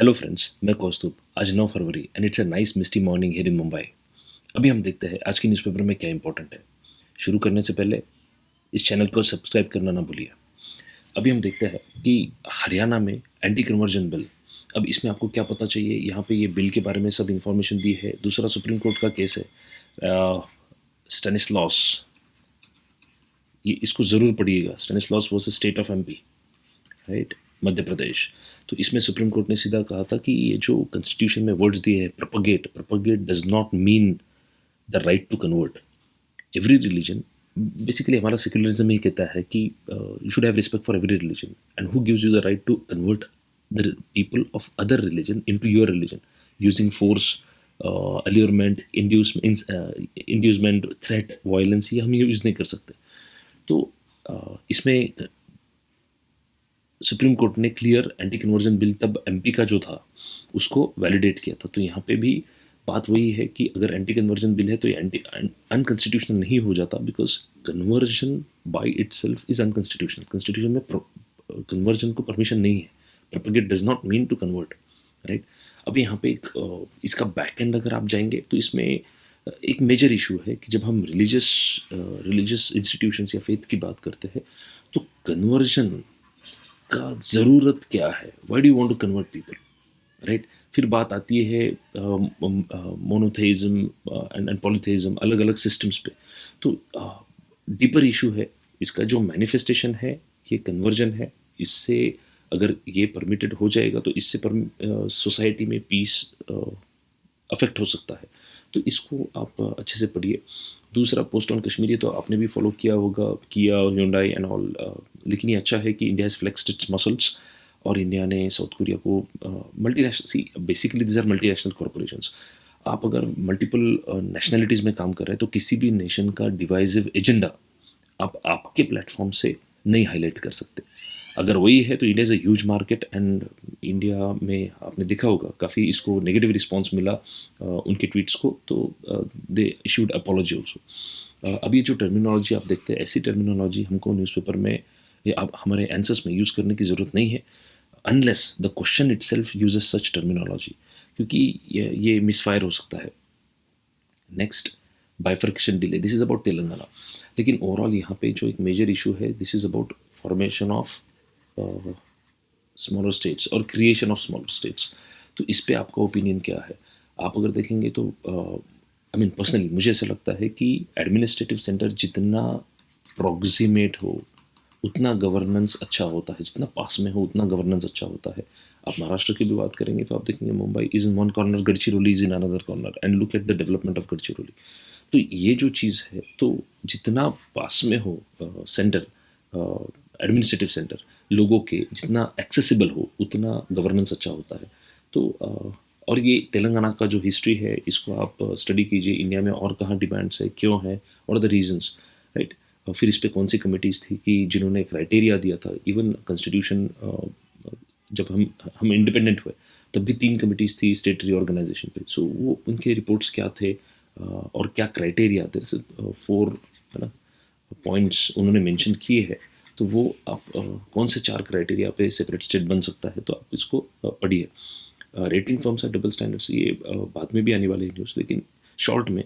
Hello friends, मैं कौस्तुभ। आज 9 फरवरी and it's a nice misty morning here in Mumbai. अभी हम देखते हैं आज के न्यूज़पेपर में क्या इंपॉर्टेंट है। शुरू करने से पहले इस चैनल को सब्सक्राइब करना ना भूलिए। अभी हम देखते हैं कि हरियाणा में एंटी कन्वर्जन बिल। अब इसमें आपको क्या पता चाहिए, यहाँ पे ये बिल के बारे में सब इन्फॉर्मेशन दी है। दूसरा, सुप्रीम कोर्ट का केस है स्टेनिस्लॉस। ये इसको ज़रूर पढ़िएगा, Stanislaus versus state of MP, right, Madhya Pradesh. तो इसमें सुप्रीम कोर्ट ने सीधा कहा था कि ये जो कॉन्स्टिट्यूशन में वर्ड्स दिए हैं, propagate propagate does not mean the right to convert every religion. Basically हमारा सेक्युलरिज्म ही कहता है कि you should have respect for every religion and who gives you the right to convert the people of other religion into your religion using force, allurement, inducement, threat, violence, ये हम use नहीं कर सकते। तो इसमें सुप्रीम कोर्ट ने clear anti conversion bill तब MP का जो था उसको वैलिडेट किया था। तो यहाँ पे भी बात वही है कि अगर एंटी कन्वर्जन बिल है तो ये एंटी अनकॉन्स्टिट्यूशनल नहीं हो जाता, because conversion by itself is unconstitutional. Constitution में कन्वर्जन को परमिशन नहीं है। Propagate does not mean to convert, right. अब यहाँ पे इसका बैक एंड अगर आप जाएंगे तो इसमें एक मेजर इशू है कि जब हम रिलीजियस इंस्टीट्यूशंस या फेथ की बात करते हैं तो कन्वर्जन का ज़रूरत क्या है, why do want to convert people, right. फिर बात आती है मोनोथेइज्म एंड पॉलीथेइज्म, अलग अलग सिस्टम्स पे। तो डीपर इशू है। इसका जो मैनिफेस्टेशन है ये कन्वर्जन है। इससे अगर ये परमिटेड हो जाएगा तो इससे सोसाइटी में पीस अफेक्ट हो सकता है। तो इसको आप अच्छे से पढ़िए। दूसरा, पोस्ट ऑन कश्मीरी तो आपने भी फॉलो किया होगा, किया, ह्यूंडई एंड ऑल। लेकिन ये अच्छा है कि India has flexed its muscles और इंडिया ने साउथ कोरिया को multinational, see basically this are multinational corporations. आप अगर मल्टीपल नेशनलिटीज़ में काम कर रहे हैं तो किसी भी नेशन का डिवाइसिव एजेंडा आप आपके प्लेटफॉर्म से नहीं हाईलाइट कर सकते। अगर वही है तो India is a huge market and India में आपने देखा होगा काफ़ी इसको नेगेटिव रिस्पांस मिला उनके ट्वीट्स को। तो दे इशूड अपॉलॉजी ऑल्सो। अब ये जो टर्मिनोलॉजी आप देखते हैं, ऐसी टर्मिनोलॉजी हमको न्यूज़पेपर में या आप हमारे आंसर्स में यूज़ करने की ज़रूरत नहीं है, unless the question itself uses such terminology, क्योंकि ये मिसफायर हो सकता है। Next, bifurcation delay, this is about Telangana. लेकिन ओवरऑल यहाँ पे जो एक मेजर इशू है, this is about formation of smaller states और क्रिएशन ऑफ स्मॉलर स्टेट्स। तो इस पे आपका ओपिनियन क्या है? आप अगर देखेंगे तो आई मीन पर्सनली मुझे ऐसा लगता है कि एडमिनिस्ट्रेटिव सेंटर जितना प्रॉक्सिमेट हो उतना गवर्नेंस अच्छा होता है, जितना पास में हो उतना गवर्नेंस अच्छा होता है। आप महाराष्ट्र की भी बात करेंगे तो आप देखेंगे Mumbai is in one corner, Gadchiroli is in another corner, and look at the development of Gadchiroli. तो ये जो चीज़ है, तो जितना पास में हो सेंटर, एडमिनिस्ट्रेटिव सेंटर, लोगों के जितना एक्सेसिबल हो उतना गवर्नेंस अच्छा होता है। तो और ये तेलंगाना का जो हिस्ट्री है इसको आप स्टडी कीजिए, इंडिया में और कहाँ डिमांड्स है, क्यों है, और द रीजंस, राइट। फिर इस पे कौन सी कमिटीज़ थी कि जिन्होंने क्राइटेरिया दिया था। इवन कॉन्स्टिट्यूशन जब हम इंडिपेंडेंट हुए तब भी 3 कमिटीज़ थी स्टेट रीऑर्गेनाइजेशन पे। सो वो उनके रिपोर्ट्स क्या थे और क्या क्राइटेरिया थे, 4 है ना पॉइंट्स उन्होंने मेंशन किए हैं। तो वो आप कौन से 4 क्राइटेरिया पे सेपरेट स्टेट बन सकता है, तो आप इसको पढ़िए। रेटिंग फर्म्स और डबल स्टैंडर्ड्स, ये बाद में भी आने वाले हैं न्यूज़, लेकिन शॉर्ट में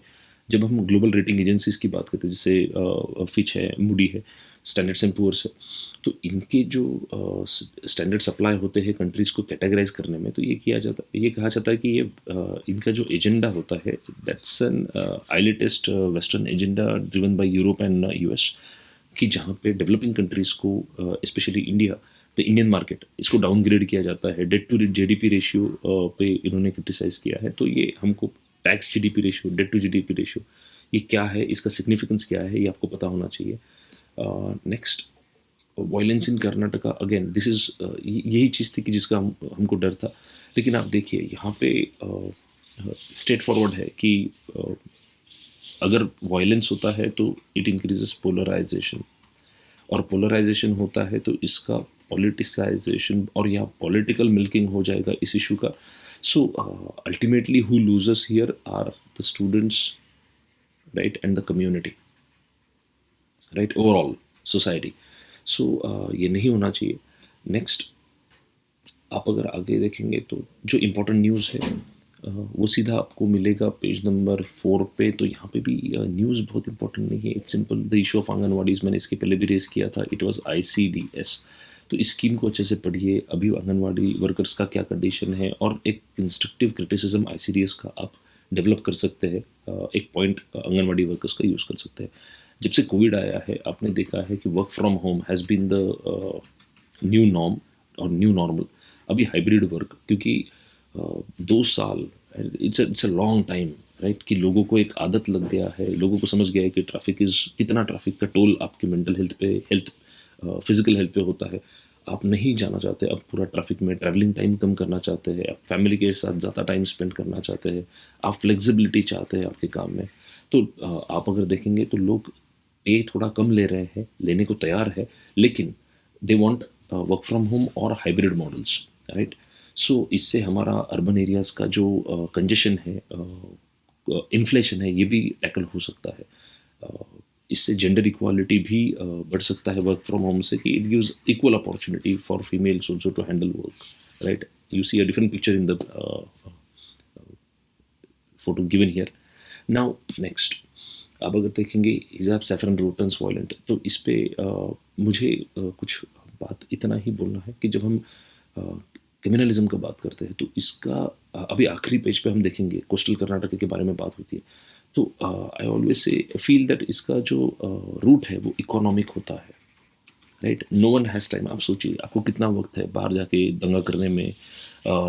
जब हम ग्लोबल रेटिंग एजेंसीज की बात करते हैं, जैसे फिच है, मूडी है, स्टैंडर्ड्स एंड पुअर्स है, तो इनके जो स्टैंडर्ड्स अप्लाई होते हैं कंट्रीज़ को कैटेगराइज करने में, तो ये कहा जाता है कि ये इनका जो एजेंडा होता है that's an elitist western agenda driven by Europe and US, कि जहाँ पे डेवलपिंग कंट्रीज़ को specially India, the Indian market, इसको डाउनग्रेड किया जाता है। डेट टू जीडीपी रेशियो पे इन्होंने क्रिटिसाइज़ किया है। तो ये हमको tax GDP ratio, debt to GDP ratio, ये क्या है, इसका सिग्निफिकेंस क्या है, ये आपको पता होना चाहिए। Next, violence in Karnataka, again this is यही चीज़ थी कि जिसका हमको डर था। लेकिन आप देखिए यहाँ पे स्ट्रेट फॉरवर्ड है कि अगर वायलेंस होता है तो इट इंक्रीजेस पोलराइजेशन, और पोलराइजेशन होता है तो इसका पॉलिटिसाइजेशन और या पॉलिटिकल मिल्किंग हो जाएगा इस इशू का। So ultimately who losers here are the students, right, and the community, right, overall society. So ये नहीं होना चाहिए। नेक्स्ट, आप अगर आगे देखेंगे तो जो इम्पोर्टेंट न्यूज़ है वो सीधा आपको मिलेगा पेज नंबर 4 पे। तो यहाँ पे भी न्यूज़ बहुत इंपॉर्टेंट नहीं है, it's simple the issue of anganwadis. मैंने इसके पहले भी रेस किया था, इट वाज आईसीडीएस। तो इस स्कीम को अच्छे से पढ़िए, अभी आंगनवाड़ी वर्कर्स का क्या कंडीशन है, और एक कंस्ट्रक्टिव क्रिटिसिज्म आईसीडीएस का आप डेवलप कर सकते हैं। एक पॉइंट आंगनवाड़ी वर्कर्स का यूज़ कर सकते हैं। जब से कोविड आया है आपने देखा है कि work from home has been the new norm और न्यू नॉर्मल। अभी हाइब्रिड वर्क, क्योंकि 2 साल, it's a long time, right, कि लोगों को एक आदत लग गया है, लोगों को समझ गया है कि कितना ट्रैफिक का टोल आपके मेंटल हेल्थ पे, फिजिकल हेल्थ पे होता है। आप नहीं जाना चाहते अब पूरा ट्रैफिक में, ट्रैवलिंग टाइम कम करना चाहते हैं, आप फैमिली के साथ ज़्यादा टाइम स्पेंड करना चाहते हैं, आप फ्लेक्सिबिलिटी चाहते हैं आपके काम में। तो आप अगर देखेंगे तो लोग पे थोड़ा कम ले रहे हैं, लेने को तैयार है, लेकिन they want work from home और हाइब्रिड मॉडल्स, राइट। सो इससे हमारा अर्बन एरियाज का जो कंजेशन है, इन्फ्लेशन है, ये भी टैकल हो सकता है। इससे जेंडर इक्वालिटी भी बढ़ सकता है वर्क फ्रॉम होम से, कि it gives equal opportunity for females also to handle work, right. You see a different picture in the photo given here. Now next, आप अगर देखेंगे हिजाब सैफरन रोटन्स वॉयलेंट, तो इस पे मुझे कुछ बात इतना ही बोलना है कि जब हम क्रिमिनलिज्म का बात करते हैं तो इसका अभी आखिरी पेज पे हम देखेंगे कोस्टल कर्नाटक के बारे में बात होती है। तो आई ऑलवेज से फील दैट इसका जो रूट है वो इकोनॉमिक होता है, right. No one has time. आप सोचिए आपको कितना वक्त है बाहर जाके दंगा करने में,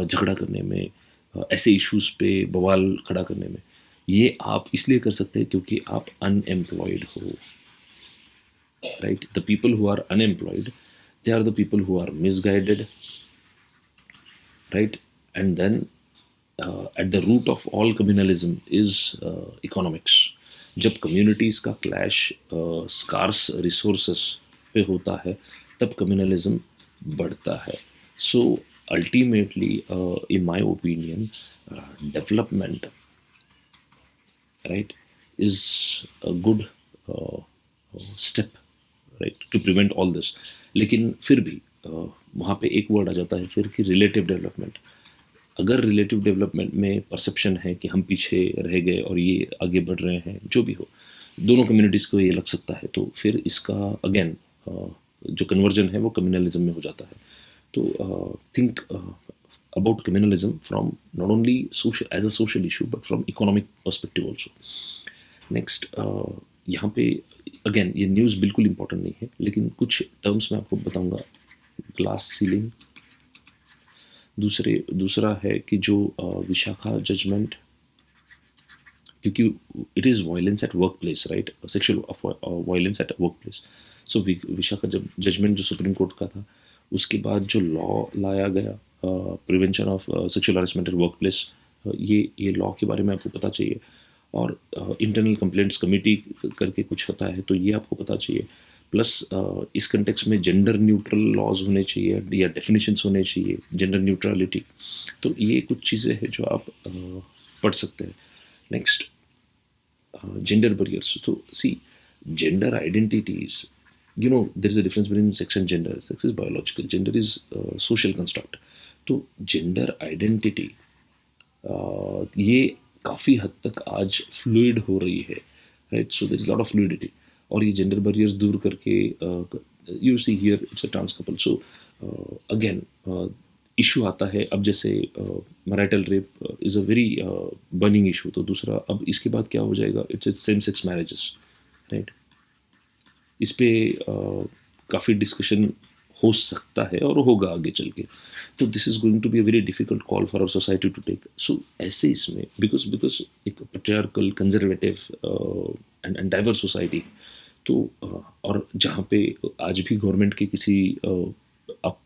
झगड़ा करने में, ऐसे इश्यूज पे बवाल खड़ा करने में। ये आप इसलिए कर सकते हैं क्योंकि आप अनएम्प्लॉयड हो, right. The people who are unemployed, they are the people who are misguided, right? And then at the root of all communalism is economics. जब communities का clash scarce resources पे होता है तब communalism बढ़ता है. So ultimately, in my opinion, development, right, is a good uh, step, right, to prevent all this. लेकिन फिर भी वहाँ पे एक वर्ड आ जाता है फिर कि रिलेटिव डेवलपमेंट। अगर रिलेटिव डेवलपमेंट में परसेप्शन है कि हम पीछे रह गए और ये आगे बढ़ रहे हैं, जो भी हो, दोनों कम्युनिटीज़ को ये लग सकता है, तो फिर इसका अगेन जो कन्वर्जन है वो कम्युनलिज्म में हो जाता है। तो think about communalism from not only social as a social issue but from economic perspective also. Next, यहाँ पे अगेन ये न्यूज़ बिल्कुल इंपॉर्टेंट नहीं है, लेकिन कुछ टर्म्स मैं आपको बताऊंगा। ग्लास सीलिंग, दूसरा है कि जो विशाखा जजमेंट, क्योंकि it is violence at work place, right, sexual violence at work place. So Vishakha judgment जो सुप्रीम कोर्ट का था, उसके बाद जो लॉ लाया गया prevention of sexual harassment at work place, ये लॉ के बारे में आपको पता चाहिए। और इंटरनल कंप्लेंट्स कमेटी करके कुछ होता है, तो ये आपको पता चाहिए। प्लस इस कंटेक्स्ट में जेंडर न्यूट्रल लॉज होने चाहिए या डेफिनेशंस होने चाहिए, जेंडर न्यूट्रलिटी। तो ये कुछ चीज़ें हैं जो आप पढ़ सकते हैं। Next, gender barriers. So see, gender identities, there is a difference between sex and gender. Sex is biological, gender is social construct. तो जेंडर आइडेंटिटी ये काफ़ी हद तक आज फ्लूइड हो रही है, right. So there is lot of fluidity, और ये जेंडर बैरियर्स दूर करके you see here it's a trans couple. So again issue आता है अब, जैसे marital rape is a very burning issue. तो दूसरा अब इसके बाद क्या हो जाएगा, it's same sex marriages, right. इस पे काफ़ी डिस्कशन हो सकता है और होगा आगे चल के। तो this is going to be a very difficult call for our society to take. So ऐसे इसमें बिकॉज एक patriarchal conservative and diverse society, तो और जहाँ पे आज भी गवर्नमेंट के किसी आप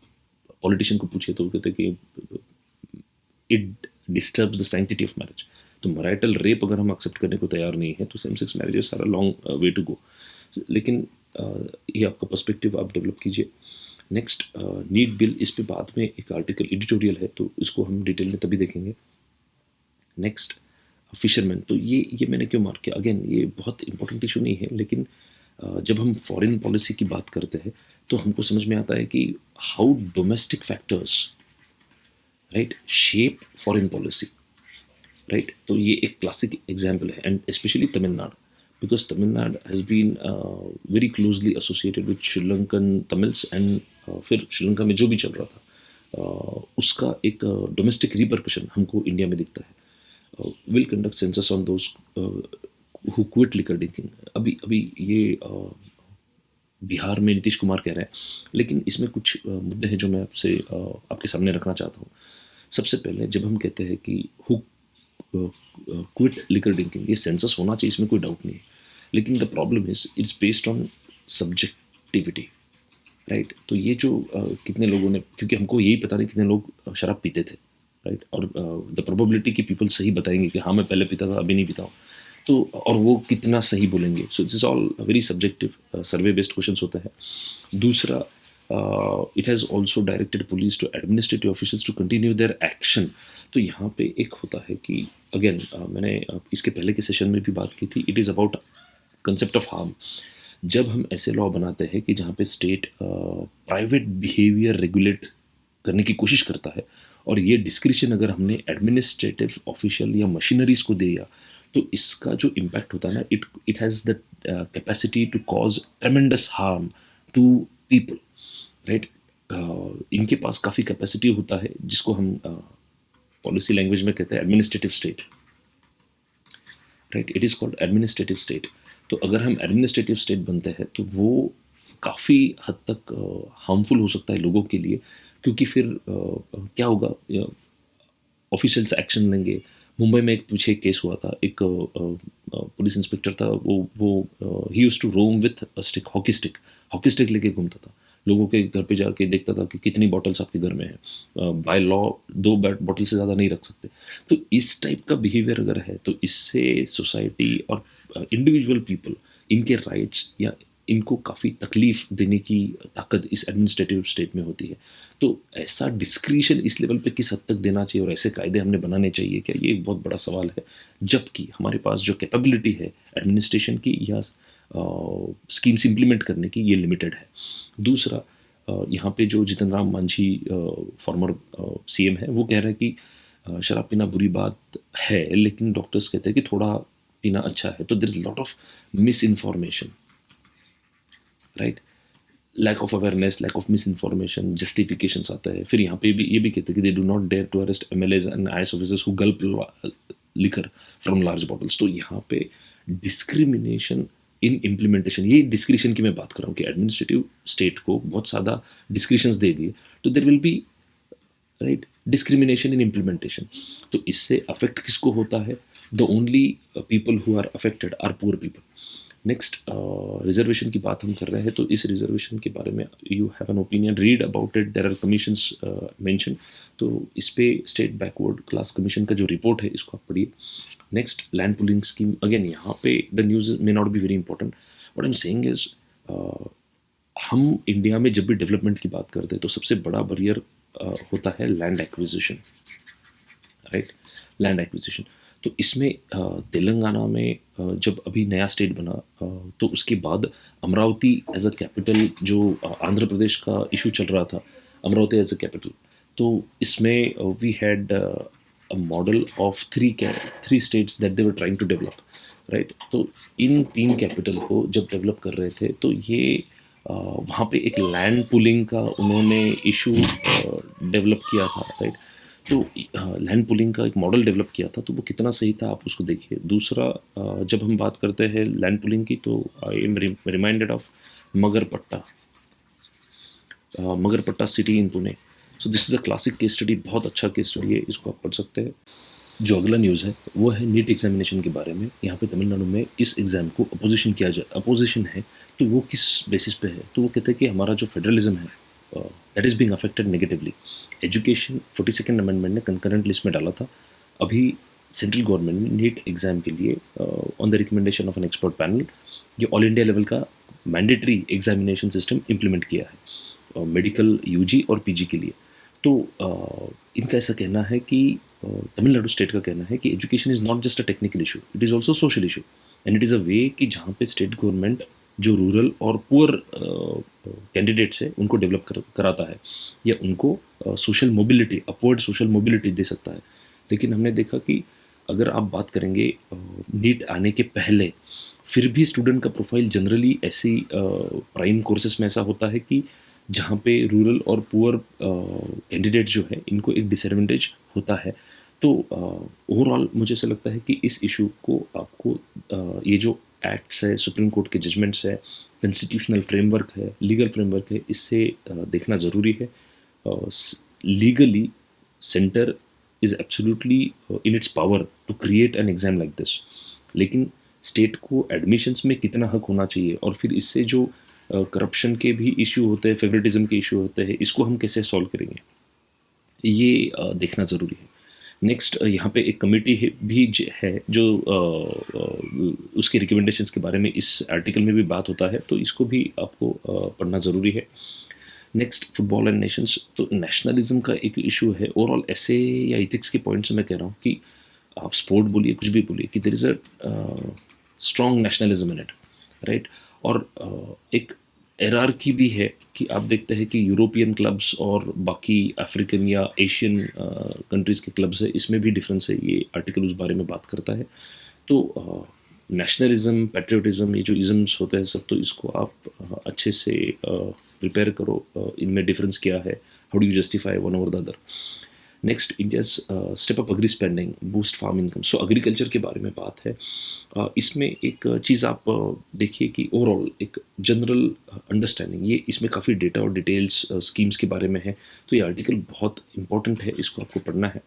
पॉलिटिशियन को पूछे तो वो कहते हैं कि it disturbs the sanctity of marriage. तो मैरिटल रेप अगर हम एक्सेप्ट करने को तैयार नहीं है तो same sex marriages are a long way to go. लेकिन ये आपका पर्सपेक्टिव आप डेवलप कीजिए। नेक्स्ट, नीट बिल, इस पे बाद में एक आर्टिकल एडिटोरियल है, तो इसको हम डिटेल में तभी देखेंगे। नेक्स्ट, फिशरमैन, तो ये मैंने क्यों मार्क किया, अगेन ये बहुत इंपॉर्टेंट इशू नहीं है, लेकिन जब हम फॉरेन पॉलिसी की बात करते हैं तो हमको समझ में आता है कि how domestic factors right, shape foreign policy, right. तो ये एक क्लासिक एग्जाम्पल है, and specially Tamil Nadu, because Tamil Nadu has been very closely associated with Sri Lankan Tamils, and फिर श्रीलंका में जो भी चल रहा था उसका एक डोमेस्टिक रिपरकशन हमको इंडिया में दिखता है। Will conduct census on those who quit liquor drinking. अभी अभी ये बिहार में नीतीश कुमार कह रहे हैं, लेकिन इसमें कुछ मुद्दे हैं जो मैं आपसे आपके सामने रखना चाहता हूँ। सबसे पहले जब हम कहते हैं कि हु क्विट लिकर ड्रिंकिंग, ये सेंसस होना चाहिए, इसमें कोई डाउट नहीं है, लेकिन the problem is it's based on subjectivity, right. तो ये जो कितने लोगों ने, क्योंकि हमको यही पता नहीं कितने लोग शराब पीते थे, राइट, और द प्रोबेबिलिटी कि पीपल सही बताएंगे कि हाँ मैं पहले पीता था अभी नहीं पीता हूँ, तो और वो कितना सही बोलेंगे, so this is all very subjective survey based questions होते हैं। दूसरा, it has also directed police to administrative officers to continue their action. तो यहाँ पे एक होता है कि अगेन मैंने इसके पहले के सेशन में भी बात की थी, it is about concept of harm. जब हम ऐसे लॉ बनाते हैं कि जहाँ पे स्टेट प्राइवेट बिहेवियर रेगुलेट करने की कोशिश करता है, और ये डिस्क्रिशन अगर हमने एडमिनिस्ट्रेटिव ऑफिशियल या मशीनरीज को दिया, तो इसका जो इम्पैक्ट होता है ना, it it has the capacity to cause tremendous harm to people, right. इनके पास काफ़ी कैपेसिटी होता है, जिसको हम पॉलिसी लैंग्वेज में कहते हैं administrative state, right. It is called administrative state. तो अगर हम एडमिनिस्ट्रेटिव स्टेट बनते हैं तो वो काफ़ी हद तक हार्मफुल हो सकता है लोगों के लिए, क्योंकि फिर क्या होगा, ऑफिशियल्स एक्शन लेंगे। मुंबई में एक पीछे केस हुआ था, एक पुलिस इंस्पेक्टर था, वो ही used to roam with stick, hockey stick लेके घूमता था, लोगों के घर पे जाके देखता था कि कितनी बॉटल्स आपके घर में है, बाय लॉ 2 बॉटल से ज़्यादा नहीं रख सकते। तो इस टाइप का बिहेवियर अगर है, तो इससे सोसाइटी और इंडिविजुअल पीपल, इनके राइट्स या इनको काफ़ी तकलीफ देने की ताकत इस एडमिनिस्ट्रेटिव स्टेट में होती है। तो ऐसा डिस्क्रिशन इस लेवल पे किस हद तक देना चाहिए और ऐसे कायदे हमने बनाने चाहिए क्या, ये एक बहुत बड़ा सवाल है, जबकि हमारे पास जो कैपेबिलिटी है एडमिनिस्ट्रेशन की या स्कीम्स इम्प्लीमेंट करने की, ये लिमिटेड है। दूसरा, यहाँ पे जो जीतन राम मांझी फॉर्मर सीएम है, वो कह रहे हैं कि शराब पीना बुरी बात है, लेकिन डॉक्टर्स कहते हैं कि थोड़ा पीना अच्छा है। तो there is lot of misinformation, right, lack of awareness, lack of misinformation, justification आता है। फिर यहाँ पे भी ये भी कहते हैं कि they do not dare to arrest MLAs and IAS officers who gulp liquor from large bottles. तो यहाँ पे डिस्क्रिमिनेशन इन इम्प्लीमेंटेशन, ये डिस्क्रिशन की मैं बात कर रहा हूँ कि एडमिनिस्ट्रेटिव स्टेट को बहुत ज़्यादा डिस्क्रिशंस दे दिए, तो there will be, right, discrimination in implementation. तो इससे अफेक्ट किसको होता है? The only people who are affected are poor people. Next, reservation की बात हम कर रहे हैं, तो इस रिजर्वेशन के बारे में you have an opinion, read about it, there are commissions mention. तो इस पे स्टेट बैकवर्ड क्लास कमीशन का जो रिपोर्ट है, इसको आप पढ़िए। Next, land pulling scheme, again यहाँ पे the news may not be very important, what I am saying is, हम इंडिया में जब भी डेवलपमेंट की बात करते हैं तो सबसे बड़ा बैरियर होता है land acquisition, right, land acquisition. तो इसमें तेलंगाना में जब अभी नया स्टेट बना, तो उसके बाद अमरावती एज अ कैपिटल, जो आंध्र प्रदेश का इशू चल रहा था, अमरावती एज अ कैपिटल, तो इसमें we had a model of three states that they were trying to develop, right. तो इन 3 कैपिटल को जब डेवलप कर रहे थे, तो ये वहाँ पे एक लैंड पुलिंग का उन्होंने इशू डेवलप किया था, राइट। तो लैंड पुलिंग का एक मॉडल डेवलप किया था, तो वो कितना सही था आप उसको देखिए। दूसरा, जब हम बात करते हैं लैंड पुलिंग की, तो I am reminded of Magarpatta, Magarpatta city in Pune. So this is a classic case study, बहुत अच्छा केस स्टडी है, इसको आप पढ़ सकते हैं। जो अगला न्यूज़ है वो है नीट एग्जामिनेशन के बारे में। यहाँ पे तमिलनाडु में इस एग्ज़ाम को अपोजिशन है, तो वो किस बेसिस पे है? तो वो कहते हैं कि हमारा जो फेडरलिज्म है that is being affected negatively. Education 42nd amendment ने कंकरेंट लिस्ट में डाला था। अभी सेंट्रल गवर्नमेंट ने नीट एग्ज़ाम के लिए on the recommendation of an expert panel, ये ऑल इंडिया लेवल का मैंडेटरी एग्जामिनेशन सिस्टम इम्प्लीमेंट किया है मेडिकल यूजी और पीजी के लिए। तो इनका ऐसा कहना है कि तमिलनाडु स्टेट का कहना है कि education is not just a technical issue, it is also social issue, and it is a way कि जहाँ पे स्टेट गवर्नमेंट जो रूरल और पुअर कैंडिडेट्स है उनको डेवलप कराता है या उनको social mobility, upward social mobility दे सकता है। लेकिन हमने देखा कि अगर आप बात करेंगे नीट आने के पहले, फिर भी स्टूडेंट का प्रोफाइल जनरली ऐसी प्राइम कोर्सेज में ऐसा होता है कि जहाँ पे रूरल और पुअर कैंडिडेट जो है इनको एक डिसएडवांटेज होता है। तो ओवरऑल मुझे ऐसा लगता है कि इस इशू को आपको ये जो एक्ट्स है, सुप्रीम कोर्ट के जजमेंट्स है, कॉन्स्टिट्यूशनल फ्रेमवर्क है, लीगल फ्रेमवर्क है, इससे देखना ज़रूरी है। Legally centre is absolutely in its power to create an exam like this. लेकिन स्टेट को एडमिशन्स में कितना हक होना चाहिए और फिर इससे जो करप्शन के भी इशू होते हैं, फेवरेटिज्म के इशू होते हैं, इसको हम कैसे सॉल्व करेंगे, ये देखना ज़रूरी है। नेक्स्ट यहाँ पे एक कमेटी है भी है जो उसके रिकमेंडेशंस के बारे में इस आर्टिकल में भी बात होता है, तो इसको भी आपको पढ़ना ज़रूरी है। नेक्स्ट फुटबॉल एंड नेशंस, तो नेशनलिज्म का एक इशू है। ओवरऑल ऐसे या इथिक्स के पॉइंट से मैं कह रहा हूँ कि आप स्पोर्ट बोलिए, कुछ भी बोलिए, कि there is a strong nationalism in it, right. और एक एरारकी भी है कि आप देखते हैं कि यूरोपियन क्लब्स और बाकी अफ्रीकन या एशियन कंट्रीज़ के क्लब्स है, इसमें भी डिफरेंस है। ये आर्टिकल उस बारे में बात करता है। तो नेशनलिज्म, पैट्रियोटिज्म, ये जो इज़म्स होते हैं सब, तो इसको आप अच्छे से प्रिपेयर करो, इनमें डिफरेंस क्या है, how do you justify one over the other. Next, India's step up agri spending, boost farm income. So agriculture के बारे में बात है। इसमें एक चीज़ आप देखिए कि ओवरऑल एक जनरल अंडरस्टैंडिंग, ये इसमें काफ़ी डेटा और डिटेल्स स्कीम्स के बारे में है। तो ये आर्टिकल बहुत इंपॉर्टेंट है, इसको आपको पढ़ना है।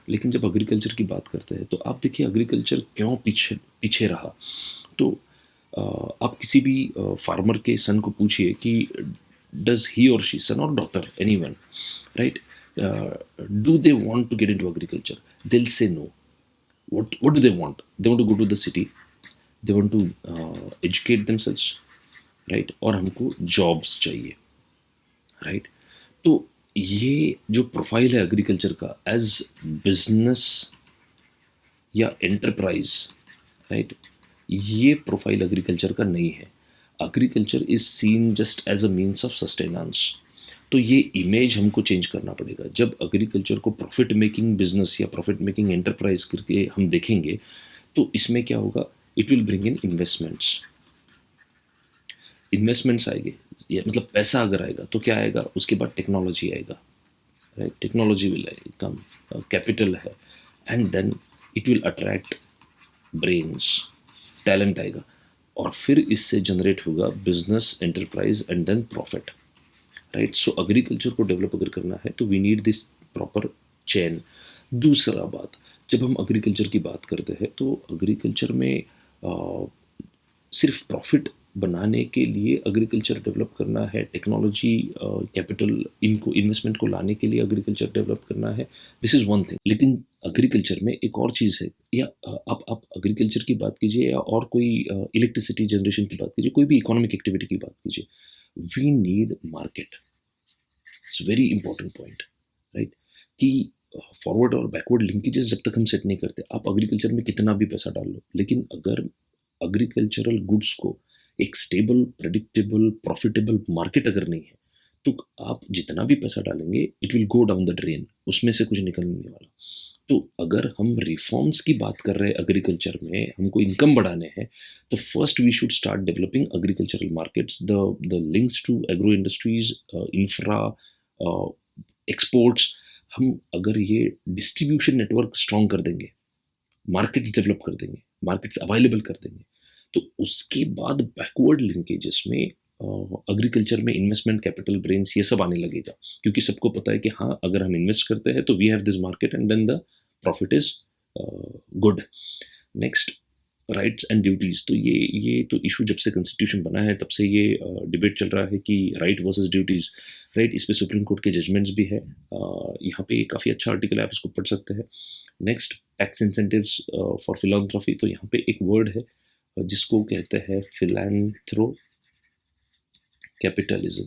लेकिन जब एग्रीकल्चर की बात करते हैं तो आप देखिए एग्रीकल्चर क्यों पीछे पीछे रहा। तो आप किसी भी फार्मर के सन को पूछिए कि डज ही और शी, सन और daughter, any one, right, do they want to get into agriculture? They'll say no. What do they want? They want to go to the city. They want to educate themselves, right? और हमको jobs चाहिए, right. तो ये जो profile है agriculture का as business या enterprise, right, ये प्रोफाइल एग्रीकल्चर का नहीं है। Agriculture is seen just as a means of sustenance. तो ये इमेज हमको चेंज करना पड़ेगा। जब एग्रीकल्चर को प्रॉफिट मेकिंग बिजनेस या प्रॉफिट मेकिंग एंटरप्राइज करके हम देखेंगे, तो इसमें क्या होगा, it will bring in investments. Investments आएंगे, ये मतलब पैसा अगर आएगा तो क्या आएगा, उसके बाद टेक्नोलॉजी आएगा, right. Technology will come, capital है, and then it will attract brains, talent आएगा, और फिर इससे जनरेट होगा business, enterprise and then profit, right. So agriculture को डेवलप अगर करना है तो we need this proper chain. दूसरा बात, जब हम एग्रीकल्चर की बात करते हैं तो एग्रीकल्चर में सिर्फ प्रॉफिट बनाने के लिए एग्रीकल्चर डेवलप करना है, टेक्नोलॉजी, कैपिटल, इनको इन्वेस्टमेंट को लाने के लिए एग्रीकल्चर डेवलप करना है, दिस इज़ वन थिंग। लेकिन एग्रीकल्चर में एक और चीज़ है, या आप एग्रीकल्चर की बात कीजिए या और कोई इलेक्ट्रिसिटी जनरेशन की बात कीजिए, कोई भी इकोनॉमिक एक्टिविटी की बात कीजिए, we need market. It's very important point, right, कि फॉरवर्ड और बैकवर्ड लिंकेजेस जब तक हम सेट नहीं करते, आप एग्रीकल्चर में कितना भी पैसा डाल लो, लेकिन अगर एग्रीकल्चरल गुड्स को एक स्टेबल, प्रेडिक्टेबल, प्रॉफिटेबल मार्केट अगर नहीं है, तो आप जितना भी पैसा डालेंगे it will go down the drain, उसमें से कुछ निकल नहीं वाला। तो अगर हम रिफॉर्म्स की बात कर रहे हैं एग्रीकल्चर में, हमको इनकम बढ़ाने हैं, तो first we should start developing agricultural markets, the links to agro industries, infra, exports. हम अगर ये डिस्ट्रीब्यूशन नेटवर्क स्ट्रॉन्ग कर देंगे, मार्केट्स डेवलप कर देंगे, मार्केट्स अवेलेबल कर देंगे, तो उसके बाद बैकवर्ड लिंकेजेस में एग्रीकल्चर में इन्वेस्टमेंट, कैपिटल, ब्रेन्स, ये सब आने लगेगा, क्योंकि सबको पता है कि हाँ, अगर हम इन्वेस्ट करते हैं तो we have this market and then the profit is good. Next, rights and duties. तो ये तो इशू जब से कॉन्स्टिट्यूशन बना है तब से ये डिबेट चल रहा है कि राइट वर्सेस ड्यूटीज़, राइट। इस पे सुप्रीम कोर्ट के जजमेंट्स भी है। यहाँ पे काफ़ी अच्छा आर्टिकल है, आप इसको पढ़ सकते हैं। Next, tax incentives for philanthropy. तो यहाँ पे एक वर्ड है जिसको कहते हैं फिलैंथ्रो कैपिटलिज्म,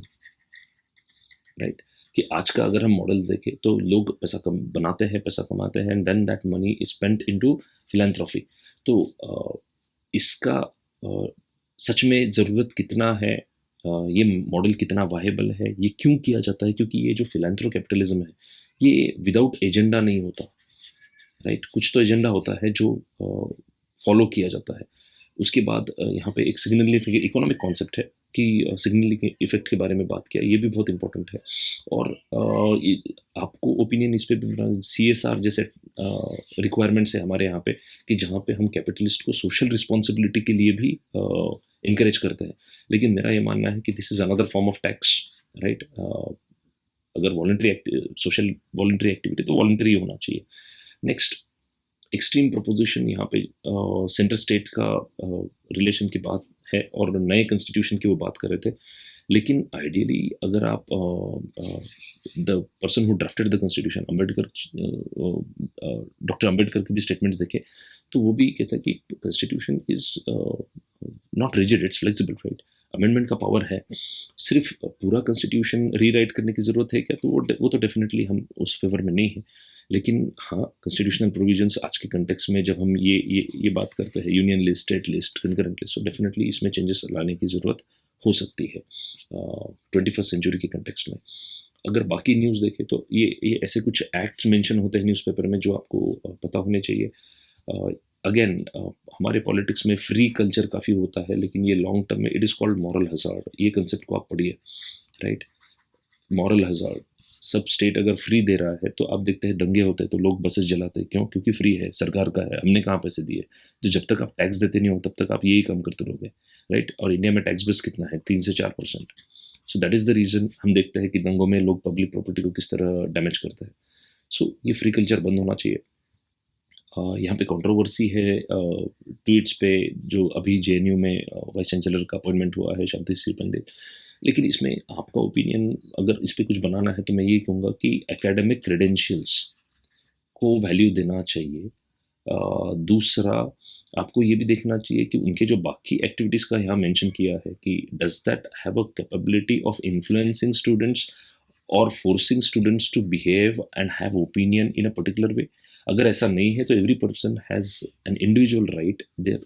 राइट, कि आज का अगर हम मॉडल देखें तो लोग पैसा कम बनाते हैं, पैसा कमाते हैं, and then that money is spent into philanthropy. तो इसका सच में ज़रूरत कितना है, ये मॉडल कितना वाहेबल है, ये क्यों किया जाता है, क्योंकि ये जो फिलैंथ्रो कैपिटलिज्म है ये विदाउट एजेंडा नहीं होता, राइट? कुछ तो एजेंडा होता है जो फॉलो किया जाता है। उसके बाद यहाँ पे एक सिग्नलिंग इकोनॉमिक कॉन्सेप्ट है कि सिग्नलिंग इफेक्ट के बारे में बात किया, ये भी बहुत इंपॉर्टेंट है। और आपको ओपिनियन इस पे भी CSR जैसे रिक्वायरमेंट्स है हमारे यहाँ पे, कि जहाँ पे हम कैपिटलिस्ट को सोशल रिस्पॉन्सिबिलिटी के लिए भी इंकरेज करते हैं। लेकिन मेरा ये मानना है कि this is another form of tax, right? अगर सोशल वॉलंटरी एक्टिविटी तो वॉलंटरी होना चाहिए। नेक्स्ट, एक्सट्रीम प्रपोजिशन यहाँ पे सेंटर स्टेट का रिलेशन की बात है और नए कॉन्स्टिट्यूशन की वो बात कर रहे थे। लेकिन आइडियली अगर आप the person who drafted the constitution Ambedkar, doctor Ambedkar के भी स्टेटमेंट्स देखे तो वो भी कहता है कि constitution is not rigid, it's flexible, right? Amendment का पावर है। सिर्फ पूरा कॉन्स्टिट्यूशन रीराइट करने की ज़रूरत है क्या? तो वो तो डेफिनेटली हम उस फेवर में नहीं है। लेकिन हाँ, कॉन्स्टिट्यूशनल प्रोविजंस आज के कंटेक्स्ट में जब हम ये बात करते हैं union list, state list, concurrent list, तो डेफिनेटली इसमें चेंजेस लाने की ज़रूरत हो सकती है 21st सेंचुरी के कंटेक्स्ट में। अगर बाकी न्यूज़ देखें तो ये ऐसे कुछ एक्ट्स मेंशन होते हैं न्यूज़पेपर में जो आपको पता होने चाहिए। अगेन हमारे पॉलिटिक्स में फ्री कल्चर काफ़ी होता है, लेकिन ये लॉन्ग टर्म में it is called moral hazard. ये कंसेप्ट को आप पढ़िए, राइट? मॉरल हज़ार्ड, सब स्टेट अगर फ्री दे रहा है तो आप देखते हैं दंगे होते हैं तो लोग बसेस जलाते हैं, क्यों? क्योंकि फ्री है, सरकार का है, हमने कहाँ पैसे दिए? तो जब तक आप टैक्स देते नहीं हो तब तक आप यही काम करते रहोगे, राइट? और इंडिया में टैक्स बेस कितना है? 3 से 4%। So that is the reason हम देखते हैं कि दंगों में लोग पब्लिक प्रॉपर्टी को किस तरह डैमेज करते हैं। सो ये फ्री कल्चर बंद होना चाहिए। यहाँ पे कंट्रोवर्सी है ट्वीट्स पे, जो अभी JNU में वाइस चांसलर का अपॉइंटमेंट हुआ है शांति श्री पंडित। लेकिन इसमें आपका ओपिनियन अगर इस पे कुछ बनाना है तो मैं ये कहूँगा कि एकेडमिक क्रेडेंशियल्स को वैल्यू देना चाहिए। दूसरा, आपको ये भी देखना चाहिए कि उनके जो बाकी एक्टिविटीज़ का यहाँ मेंशन किया है कि does that have a capability of influencing students और forcing students to behave and have opinion in a particular way. अगर ऐसा नहीं है तो every person has an individual right there,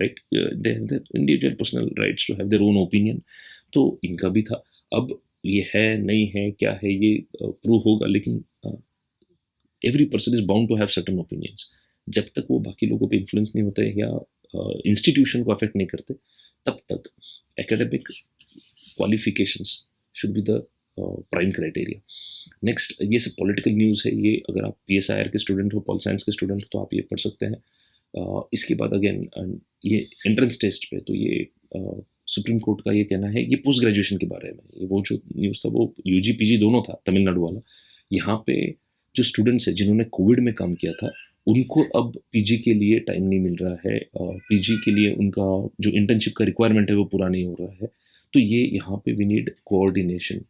right? Their individual personal rights to have their own opinion. तो इनका भी था। अब ये है नहीं है क्या है ये प्रूव होगा, लेकिन every person is bound to have certain opinions. जब तक वो बाकी लोगों पे इन्फ्लुएंस नहीं होते या इंस्टीट्यूशन को अफेक्ट नहीं करते तब तक academic qualifications should be the prime criteria. Next, ये सब पॉलिटिकल न्यूज़ है, ये अगर आप PSIR के स्टूडेंट हो, पॉल साइंस के स्टूडेंट हो तो आप ये पढ़ सकते हैं। इसके बाद अगेन ये एंट्रेंस टेस्ट पे तो ये सुप्रीम कोर्ट का ये कहना है, ये पोस्ट ग्रेजुएशन के बारे में, ये वो जो न्यूज़ था वो UG PG दोनों था, तमिलनाडु वाला। यहाँ पे जो स्टूडेंट्स हैं जिन्होंने कोविड में काम किया था उनको अब PG के लिए टाइम नहीं मिल रहा है, PG के लिए उनका जो इंटर्नशिप का रिक्वायरमेंट है वो पूरा नहीं हो रहा है। तो ये यहाँ पे we need coordination,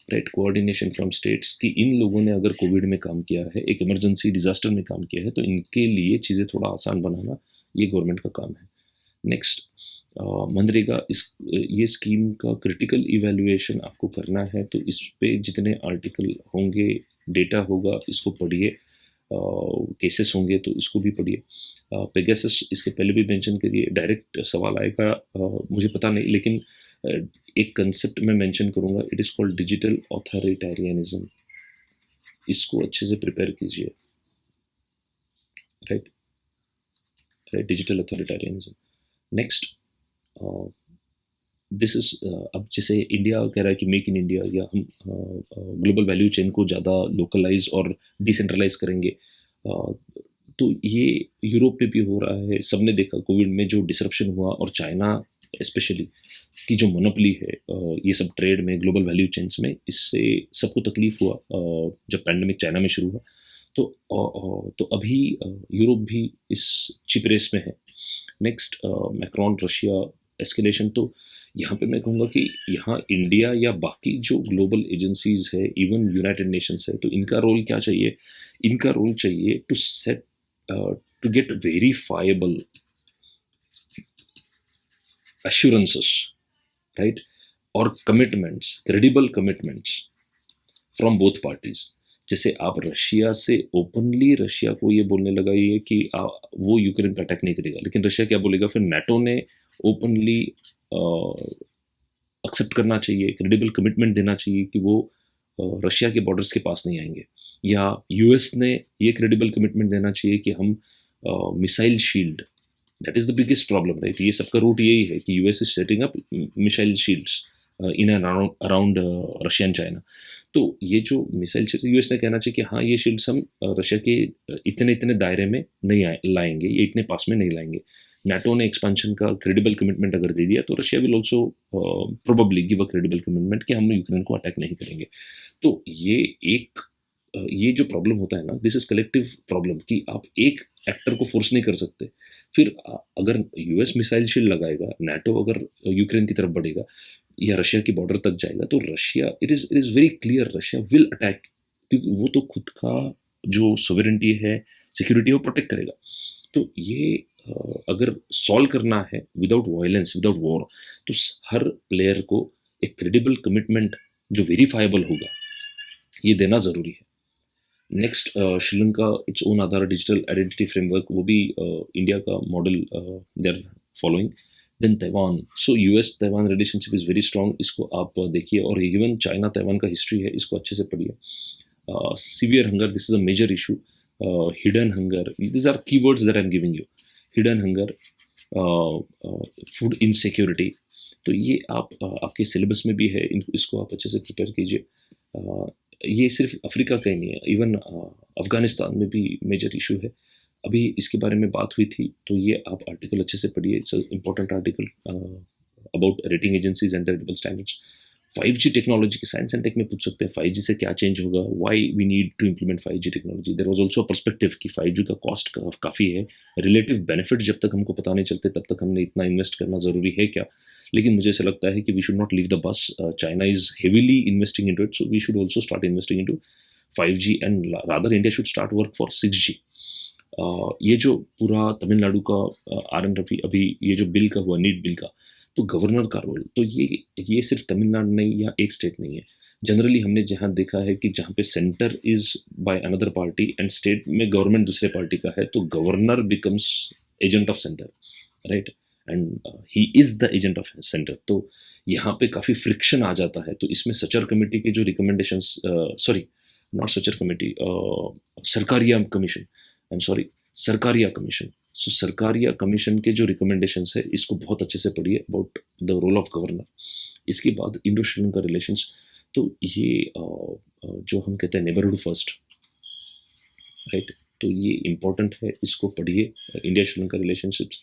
right? Coordination from states कि इन लोगों ने अगर कोविड में काम किया है, एक इमरजेंसी डिजास्टर में काम किया है, तो इनके लिए चीज़ें थोड़ा आसान बनाना ये गवर्नमेंट का काम है। नेक्स्ट, मनरेगा, ये स्कीम का क्रिटिकल इवैल्यूएशन आपको करना है तो इस पे जितने आर्टिकल होंगे, डेटा होगा, इसको पढ़िए। केसेस होंगे तो इसको भी पढ़िए। पेगासस इसके पहले भी मेंशन करिए, डायरेक्ट सवाल आएगा मुझे पता नहीं, लेकिन एक कंसेप्ट मैं मेंशन करूंगा, it is called digital authoritarianism. इसको अच्छे से प्रिपेयर कीजिए, right? Right, digital authoritarianism. Next, this is, अब जैसे इंडिया कह रहा है कि मेक इन इंडिया, या हम ग्लोबल वैल्यू चेन को ज़्यादा लोकलाइज और डिसेंट्रलाइज करेंगे, तो ये यूरोप पे भी हो रहा है। सबने देखा कोविड में जो डिसरप्शन हुआ, और चाइना स्पेशली की जो मोनोपोली है ये सब ट्रेड में, ग्लोबल वैल्यू चेन्स में, इससे सबको तकलीफ हुआ जब पैंडेमिक चाइना में शुरू हुआ। तो अभी यूरोप भी इस चिप रेस में है। नेक्स्ट, मैक्रॉन रशिया एस्केलेशन, तो यहाँ पे मैं कहूँगा कि यहाँ इंडिया या बाकी जो ग्लोबल एजेंसीज है, इवन यूनाइटेड नेशंस है, तो इनका रोल क्या चाहिए? इनका रोल चाहिए to set to get verifiable assurances, right? और commitments, credible commitments from both parties. जैसे आप रशिया से ओपनली रशिया को ये बोलने लगा ये कि वो यूक्रेन पर अटैक नहीं करेगा, लेकिन रशिया क्या बोलेगा फिर? नाटो ने ओपनली एक्सेप्ट करना चाहिए, क्रेडिबल कमिटमेंट देना चाहिए कि वो रशिया के बॉर्डर्स के पास नहीं आएंगे, या यूएस ने ये क्रेडिबल कमिटमेंट देना चाहिए कि हम missile shield, that is the biggest problem, right? ये सबका रूट यही है कि US is setting up missile shields in and around Russia and China. तो ये जो मिसाइल शील्ड, यूएस ने कहना चाहिए कि हाँ ये शील्ड्स हम रशिया के इतने इतने दायरे में नहीं लाएंगे, ये इतने पास में नहीं लाएंगे। नाटो ने एक्सपेंशन का क्रेडिबल कमिटमेंट अगर दे दिया तो Russia will also probably give a credible commitment कि हम यूक्रेन को अटैक नहीं करेंगे। तो ये एक ये जो प्रॉब्लम होता है ना, दिस इज कलेक्टिव प्रॉब्लम, कि आप एक एक्टर को फोर्स नहीं कर सकते। फिर अगर यूएस मिसाइल शील्ड लगाएगा, नाटो अगर यूक्रेन की तरफ बढ़ेगा या रशिया की बॉर्डर तक जाएगा, तो Russia, it is very clear, Russia will attack, क्योंकि वो तो खुद का जो सोवेरेंटी है, सिक्योरिटी है, वो प्रोटेक्ट करेगा। तो ये अगर सॉल्व करना है विदाउट वायलेंस, विदाउट वॉर, तो हर प्लेयर को एक क्रेडिबल कमिटमेंट जो वेरीफाइबल होगा ये देना जरूरी है। Next, Sri Lanka its own Aadhaar digital identity framework, वो भी इंडिया का model they are following. Then Taiwan, so US Taiwan relationship is very strong, इसको आप देखिए, और इवन चाइना तैवान का हिस्ट्री है, इसको अच्छे से पढ़िए। Severe hunger, this is a major issue. Hidden hunger, this are keywords that I am giving you. Hidden hunger, food insecurity, तो ये आप आपके सिलेबस में भी है, इसको आप अच्छे से प्रिपेयर कीजिए। ये सिर्फ अफ्रीका का ही नहीं है, इवन अफगानिस्तान में भी मेजर इशू है। अभी इसके बारे में बात हुई थी, तो ये आप आर्टिकल अच्छे से पढ़िए, it's important article about rating agencies and double standards. 5G technology के साइंस एंड टेक में पूछ सकते हैं, 5G से क्या चेंज होगा, why we need to implement 5G technology. There was also a perspective कि 5G का कॉस्ट काफ़ी है, रिलेटिव बेनिफिट जब तक हमको पता नहीं चलते तब तक हमने इतना इन्वेस्ट करना ज़रूरी है क्या। लेकिन मुझे ऐसा लगता है कि we should not leave the bus, China is heavily investing into it, so we should also start investing into 5G and rather India should start work for 6G। ये जो पूरा तमिलनाडु का आर एन रफी, अभी ये जो बिल का हुआ, NEET bill का, तो गवर्नर का रोल, तो ये सिर्फ तमिलनाडु नहीं या एक स्टेट नहीं है। जनरली हमने जहाँ देखा है कि जहाँ पे centre is by another party and state में गवर्नमेंट दूसरे पार्टी का है, तो governor becomes agent of centre, right, and he is the agent of centre. तो यहाँ पे काफ़ी फ्रिक्शन आ जाता है। तो इसमें सचर कमेटी के जो recommendations, sorry not Sachar committee, Sarkaria commission, I am sorry, Sarkaria commission, so Sarkaria commission के जो रिकमेंडेशंस है, इसको बहुत अच्छे से पढ़िए about the role of governor. इसके बाद इंडो श्रीलंका रिलेशंस, तो ये जो हम कहते हैं नेबरहुड फर्स्ट, राइट, तो ये इम्पोर्टेंट है, इसको पढ़िए, इंडिया श्रीलंका रिलेशनशिप्स।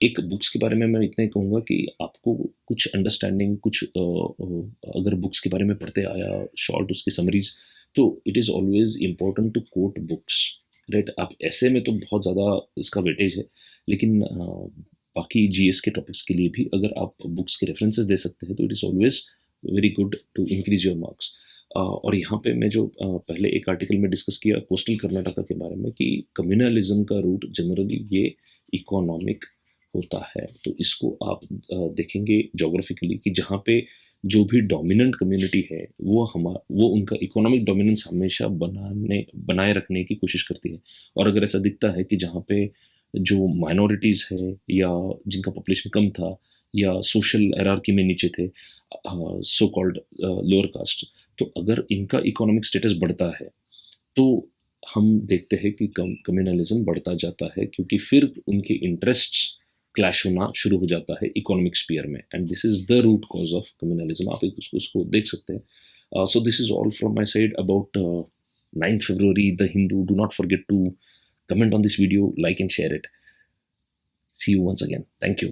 एक बुक्स के बारे में मैं इतना ही कहूँगा कि आपको कुछ अंडरस्टैंडिंग, कुछ अगर बुक्स के बारे में पढ़ते आया शॉर्ट उसकी समरीज, तो it is always important to quote books, right. आप ऐसे में तो बहुत ज़्यादा इसका वेटेज है, लेकिन बाकी जीएस के टॉपिक्स के लिए भी अगर आप बुक्स के रेफरेंसेस दे सकते हैं तो it is always very good to increase your marks. और यहाँ पे मैं जो पहले एक आर्टिकल में डिस्कस किया कोस्टल कर्नाटका के बारे में, कि कम्युनलिज्म का रूट जनरली ये इकोनॉमिक होता है। तो इसको आप देखेंगे जोग्राफिकली कि जहाँ पे जो भी डोमिनेंट कम्युनिटी है वो उनका इकोनॉमिक डोमिनेंस हमेशा बनाए रखने की कोशिश करती है। और अगर ऐसा दिखता है कि जहाँ पे जो माइनॉरिटीज़ है या जिनका पॉपुलेशन कम था या सोशल हायरार्की में नीचे थे, सो कॉल्ड लोअर कास्ट, तो अगर इनका इकोनॉमिक स्टेटस बढ़ता है तो हम देखते हैं कि कम्युनलिज्म बढ़ता जाता है, क्योंकि फिर उनके इंटरेस्ट्स क्लैश होना शुरू हो जाता है इकोनॉमिक स्पीयर में, and this is the root cause of communalism. आप उसको देख सकते हैं। So this is all from my side about 9th February, the Hindu. Do not forget to comment on this video, like and share it. See you once again. Thank you.